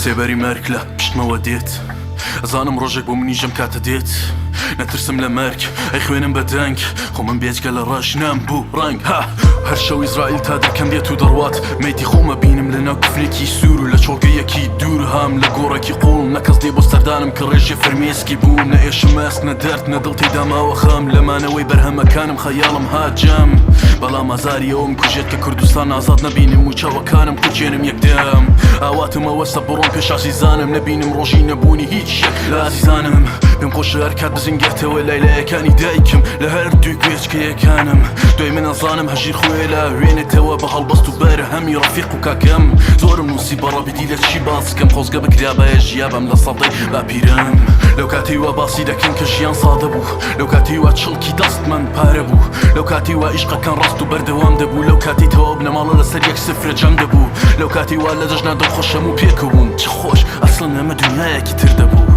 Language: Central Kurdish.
سێبەری مەرگ لە پشتمەوە دێت ئەزانم ڕۆژێک بۆ منیژەم کاتە دێت نەترسم لە مەرگ ئەی خوێنم بە دەنگ خۆ من بێجگە لە ڕەش نام بوو ڕنگ ها هەر شەو ئیزرائیل تا دەکەم دێت و دەڕوات مەیتی خۆمە بینم لە ناو کفرێکی سوور و لە چۆڵگەیەکی دوور هام لە گۆڕێکی قوڵ نەکەس دێ بۆ سەردانم کە ڕێژێ فەرمێسکی بوو نە ئێشم ئەست نە دەرد نە دڵ تێدا ماوە خەم لەمانەوەی بەرهەمەکانم خەیاڵم هاجەم بەڵام ئازاری ئەوم کوژێت کە کوردستان ئازاد نەبینم و چاوەکانم کوچێنم یەکدەم ئاواتم ئەوەستە بڕۆم پێش ئازیزانم نەبینم ڕۆژی نەبوونی هیچ شەک لە ئازیزانم پێم خۆشە هەر کات بزنگێتەوە لایلایەکانی دایکم لە هەردووی گوێچکەیەکانم دوای من ئەزانم هەژیر خوێ لە وێنێتەوە بە هەڵبەست و بەرهەمی ڕەفیق و کاکەم زۆرم نووسی بەڕەبیدی لە چی باسکەم خۆزگە بکرا بەیە ژیابم لە سەڵدەی باپیرم لەو کاتی وا باسی دەکەن کە ژیان سادە بوو لەو کاتی وا چڵکی دەستمان پارە بوو لەو کاتی وا عیشقەکان ڕاست و بەردەوام دەبوو لەو کاتی تەواو بنەماڵە لەسەر یەک سفرە جەم دەبوو لەو کاتی وا لە دەژنا دڵخۆشەم و پێکەوم چ خۆش ئەسڵن ئەمە دنیایەکی تر دەبوو